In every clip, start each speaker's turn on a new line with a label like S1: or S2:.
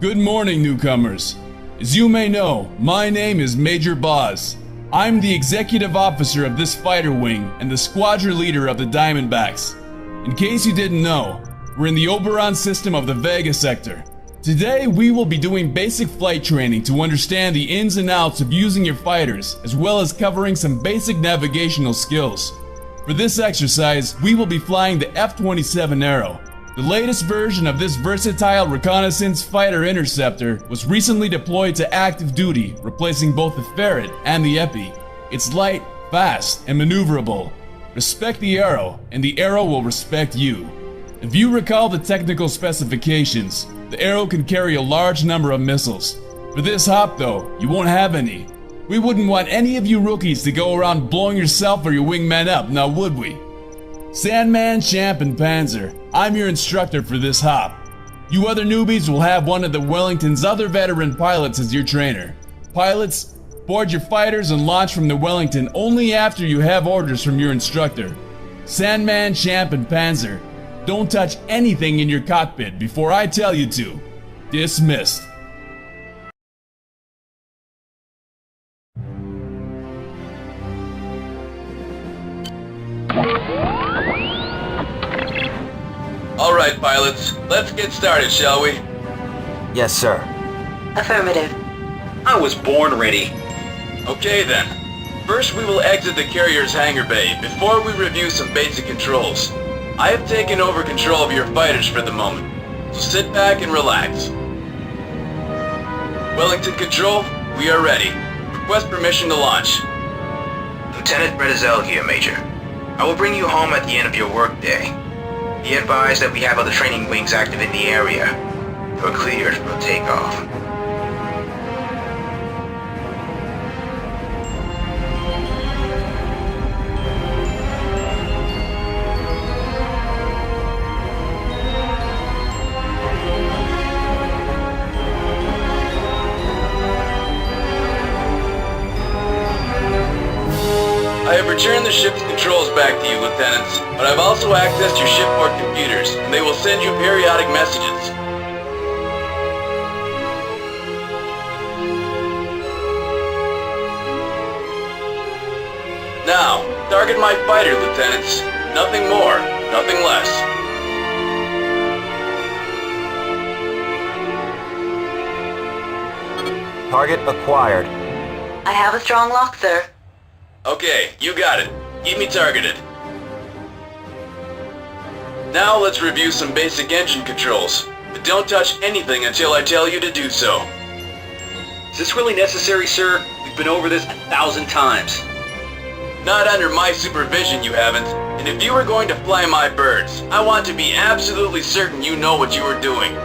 S1: Good morning, newcomers. As you may know, my name is Major Boz. I'm the executive officer of this fighter wing and the squadron leader of the Diamondbacks. In case you didn't know, we're in the Oberan system of the Vega sector. Today we will be doing basic flight training to understand the ins and outs of using your fighters, as well as covering some basic navigational skills. For this exercise, we will be flying the F-27 Arrow. The latest version of this versatile reconnaissance fighter interceptor was recently deployed to active duty, replacing both the Ferret and the Epi. It's light, fast, and maneuverable. Respect the Arrow, and the Arrow will respect you. If you recall the technical specifications, the Arrow can carry a large number of missiles. For this hop though, you won't have any. We wouldn't want any of you rookies to go around blowing yourself or your wingman up, now would we? Sandman, Champ, and Panzer, I'm your instructor for this hop. You other newbies will have one of the Wellington's other veteran pilots as your trainer. Pilots, board your fighters and launch from the Wellington only after you have orders from your instructor. Sandman, Champ, and Panzer, don't touch anything in your cockpit before I tell you to. Dismissed.
S2: Alright, pilots, let's get started, shall we?
S3: Yes, sir.
S4: Affirmative.
S5: I was born ready.
S2: Okay then. First we will exit the carrier's hangar bay before we review some basic controls. I have taken over control of your fighters for the moment, so sit back and relax. Wellington Control, we are ready. Request permission to launch.
S6: Lieutenant Bredazell here, Major. I will bring you home at the end of your workday. Be advised that we have other training wings active in the area. You are cleared for takeoff.
S2: I have returned the ship's controls back to you, Lieutenants, but I've also accessed your shipboard computers, and they will send you periodic messages. Now, target my fighter, Lieutenants. Nothing more, nothing less.
S3: Target acquired.
S4: I have a strong lock, sir.
S2: Okay, you got it. Keep me targeted. Now let's review some basic engine controls, but don't touch anything until I tell you to do so.
S5: Is this really necessary, sir? We've been over this 1,000 times.
S2: Not under my supervision, you haven't. And if you were going to fly my birds, I want to be absolutely certain you know what you are doing.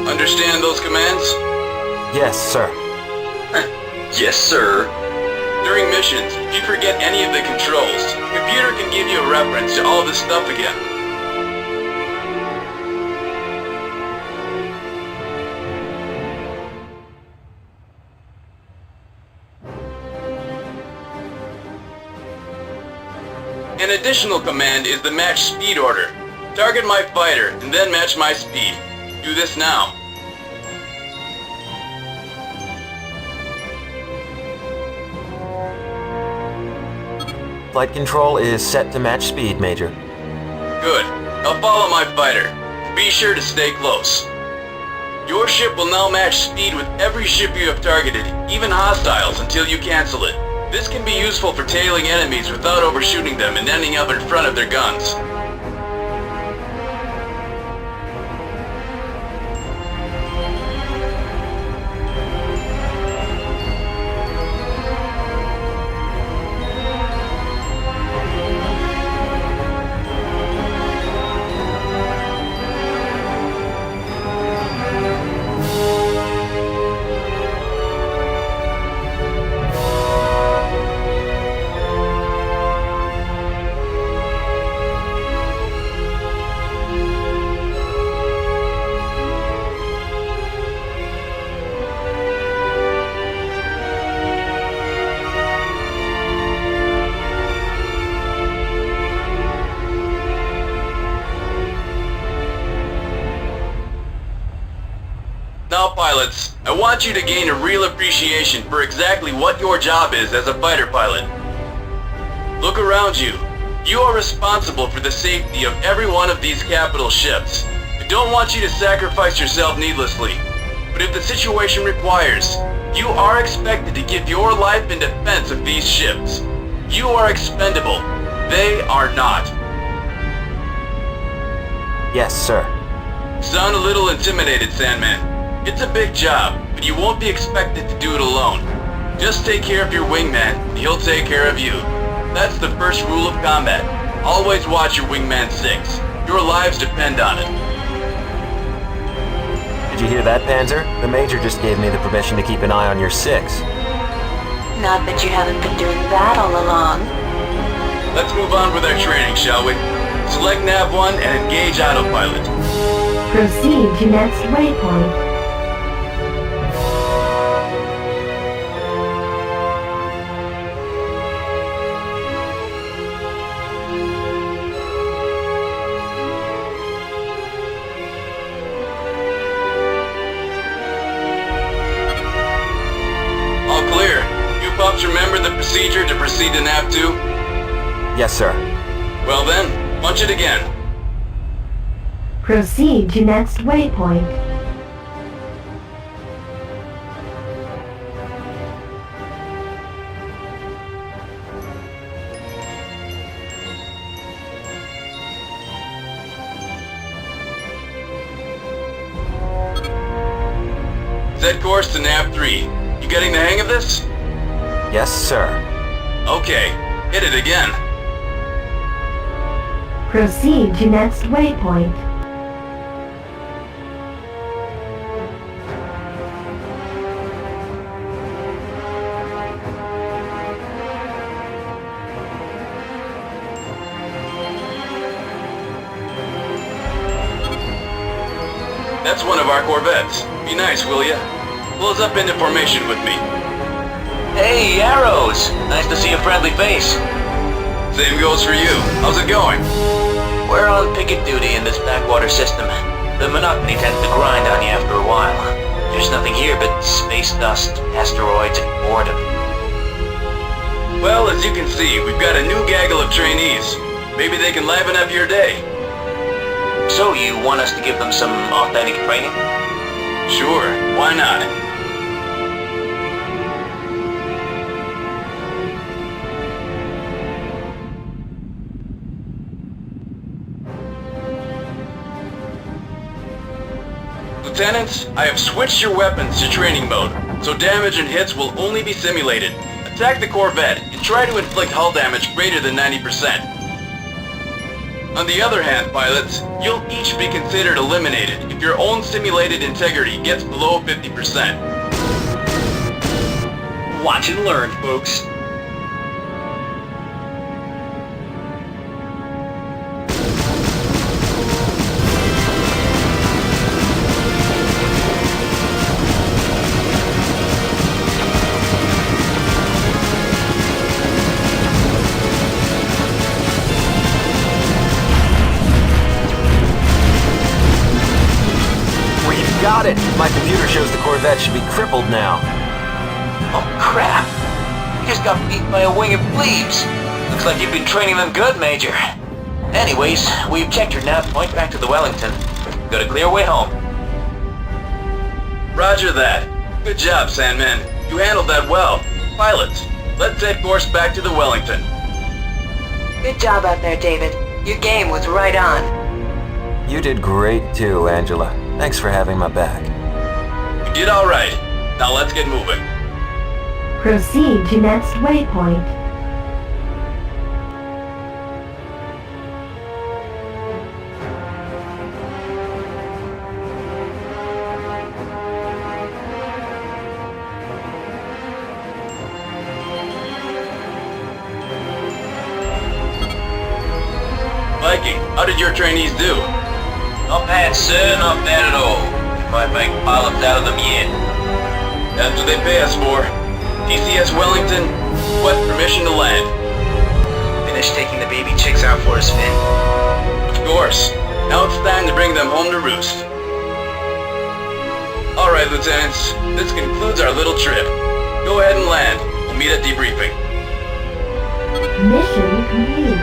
S2: Understand those commands?
S3: Yes, sir.
S5: Yes, sir.
S2: During missions, if you forget any of the controls, the computer can give you a reference to all this stuff again. An additional command is the match speed order. Target my fighter and then match my speed. Do this now.
S3: Flight control is set to match speed, Major.
S2: Good. Now follow my fighter. Be sure to stay close. Your ship will now match speed with every ship you have targeted, even hostiles, until you cancel it. This can be useful for tailing enemies without overshooting them and ending up in front of their guns. Now pilots, I want you to gain a real appreciation for exactly what your job is as a fighter pilot. Look around you. You are responsible for the safety of every one of these capital ships. I don't want you to sacrifice yourself needlessly, but if the situation requires, you are expected to give your life in defense of these ships. You are expendable. They are not.
S3: Yes, sir.
S2: Sound a little intimidated, Sandman. It's a big job, but you won't be expected to do it alone. Just take care of your wingman, and he'll take care of you. That's the first rule of combat. Always watch your wingman 6. Your lives depend on it.
S3: Did you hear that, Panzer? The Major just gave me the permission to keep an eye on your 6.
S4: Not that you haven't been doing that all along.
S2: Let's move on with our training, shall we? Select Nav 1 and engage autopilot.
S7: Proceed to next waypoint.
S2: All clear. You pups remember the procedure to proceed to Nav 2?
S3: Yes, sir.
S2: Well then, punch it again.
S7: Proceed to next waypoint.
S2: Set course to Nav 3. You getting the hang of this?
S3: Yes, sir.
S2: Okay, hit it again.
S7: Proceed to next waypoint.
S2: That's one of our corvettes. Be nice, will ya? Pull us up into formation with me.
S5: Hey, Arrows! Nice to see a friendly face.
S2: Same goes for you. How's it going?
S5: We're on picket duty in this backwater system. The monotony tends to grind on you after a while. There's nothing here but space dust, asteroids, and boredom.
S2: Well, as you can see, we've got a new gaggle of trainees. Maybe they can liven up your day.
S5: So you want us to give them some authentic training?
S2: Sure, why not? Lieutenants, I have switched your weapons to training mode, so damage and hits will only be simulated. Attack the Corvette and try to inflict hull damage greater than 90%. On the other hand, pilots, you'll each be considered eliminated if your own simulated integrity gets below 50%.
S5: Watch and learn, folks.
S3: Got it! My computer shows the Corvette should be crippled now.
S5: Oh, crap. We just got beat by a wing of plebes. Looks like you've been training them good, Major. Anyways, we've checked your nav point back to the Wellington. Got a clear way home.
S2: Roger that. Good job, Sandman. You handled that well. Pilots, let's head course back to the Wellington.
S4: Good job out there, David. Your game was right on.
S3: You did great too, Angela. Thanks for having my back.
S2: You did all right. Now let's get moving.
S7: Proceed to next waypoint.
S2: Viking, how did your trainees do?
S5: Not bad, sir. Not bad at all. We might make pilots out of them yet.
S2: That's what they pay us for. TCS Wellington, request permission to land.
S6: Finish taking the baby chicks out for us, Finn.
S2: Of course. Now it's time to bring them home to roost. Alright. Alright, Lieutenants. This concludes our little trip. Go ahead and land. We'll meet at debriefing.
S7: Mission complete.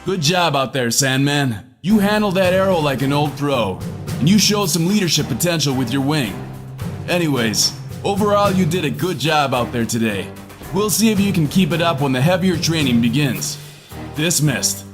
S1: Good job out there, Sandman. You handled that arrow like an old throw, and you showed some leadership potential with your wing. Anyways, overall you did a good job out there today. We'll see if you can keep it up when the heavier training begins. Dismissed.